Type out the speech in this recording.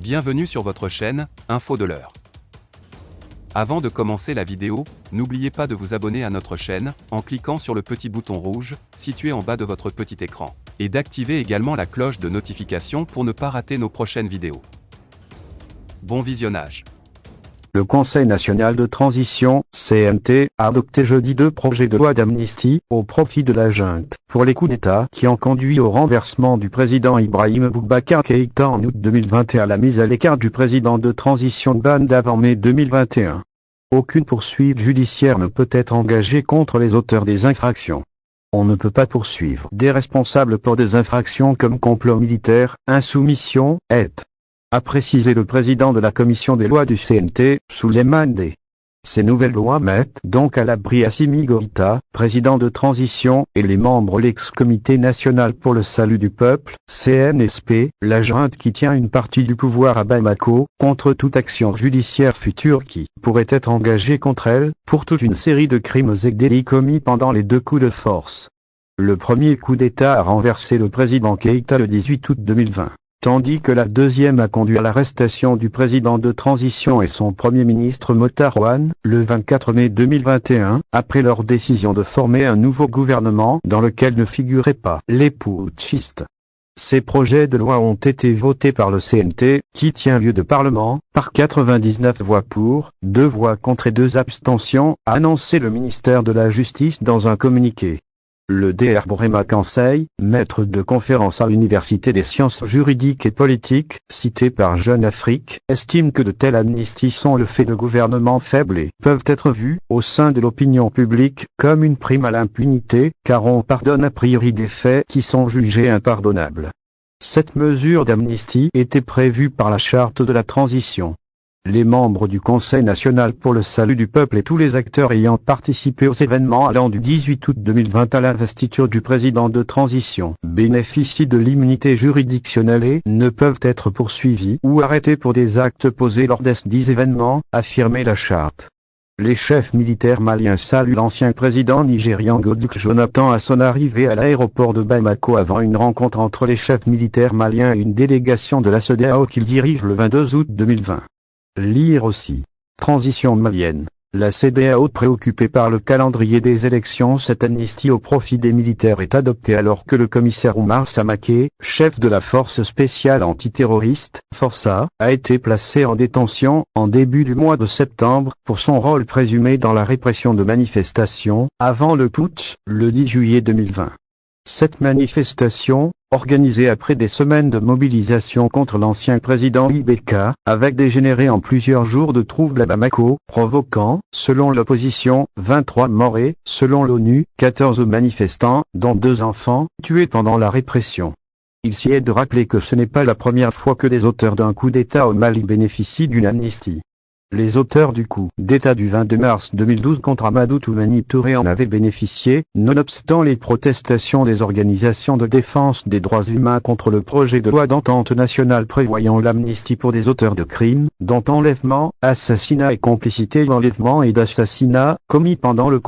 Bienvenue sur votre chaîne, Info de l'heure. Avant de commencer la vidéo, n'oubliez pas de vous abonner à notre chaîne, en cliquant sur le petit bouton rouge, situé en bas de votre petit écran, et d'activer également la cloche de notification pour ne pas rater nos prochaines vidéos. Bon visionnage. Le Conseil national de transition, CNT, a adopté jeudi 2 projets de loi d'amnistie, au profit de la junte, pour les coups d'État qui ont conduit au renversement du président Ibrahim Boubacar Keïta en août 2021 à la mise à l'écart du président de transition Ban avant mai 2021. Aucune poursuite judiciaire ne peut être engagée contre les auteurs des infractions. On ne peut pas poursuivre des responsables pour des infractions comme complot militaire, insoumission, a précisé le président de la commission des lois du CNT, Souleymane D. Ces nouvelles lois mettent donc à l'abri Assimi Goïta, président de transition, et les membres de l'ex-comité national pour le salut du peuple, CNSP, la junte qui tient une partie du pouvoir à Bamako, contre toute action judiciaire future qui pourrait être engagée contre elle, pour toute une série de crimes et délits commis pendant les 2 coups de force. Le premier coup d'État a renversé le président Keïta le 18 août 2020. Tandis que la deuxième a conduit à l'arrestation du président de transition et son premier ministre Mokhtar Ouane, le 24 mai 2021, après leur décision de former un nouveau gouvernement dans lequel ne figuraient pas les putschistes. Ces projets de loi ont été votés par le CNT, qui tient lieu de parlement, par 99 voix pour, 2 voix contre et 2 abstentions, a annoncé le ministère de la Justice dans un communiqué. Le Dr Brema Kansei, maître de conférence à l'Université des sciences juridiques et politiques, cité par Jeune Afrique, estime que de telles amnisties sont le fait de gouvernements faibles et peuvent être vues, au sein de l'opinion publique, comme une prime à l'impunité, car on pardonne a priori des faits qui sont jugés impardonnables. Cette mesure d'amnistie était prévue par la charte de la transition. Les membres du Conseil national pour le salut du peuple et tous les acteurs ayant participé aux événements allant du 18 août 2020 à l'investiture du président de transition bénéficient de l'immunité juridictionnelle et ne peuvent être poursuivis ou arrêtés pour des actes posés lors des dits événements, affirmait la charte. Les chefs militaires maliens saluent l'ancien président nigérian Goodluck Jonathan à son arrivée à l'aéroport de Bamako avant une rencontre entre les chefs militaires maliens et une délégation de la CEDEAO qu'il dirige le 22 août 2020. Lire aussi. Transition malienne. La CEDEAO préoccupée par le calendrier des élections. Cette amnistie au profit des militaires est adoptée alors que le commissaire Oumar Samaké, chef de la force spéciale antiterroriste, Força, a été placé en détention, en début du mois de septembre, pour son rôle présumé dans la répression de manifestations, avant le putsch, le 10 juillet 2020. Cette manifestation, organisée après des semaines de mobilisation contre l'ancien président Ibeka, avait dégénéré en plusieurs jours de troubles à Bamako, provoquant, selon l'opposition, 23 morts et, selon l'ONU, 14 manifestants, dont 2 enfants, tués pendant la répression. Il s'y est de rappeler que ce n'est pas la première fois que des auteurs d'un coup d'État au Mali bénéficient d'une amnistie. Les auteurs du coup d'État du 22 mars 2012 contre Amadou Toumani Touré en avaient bénéficié, nonobstant les protestations des organisations de défense des droits humains contre le projet de loi d'entente nationale prévoyant l'amnistie pour des auteurs de crimes, dont enlèvement, assassinat et complicité d'enlèvement et d'assassinat, commis pendant le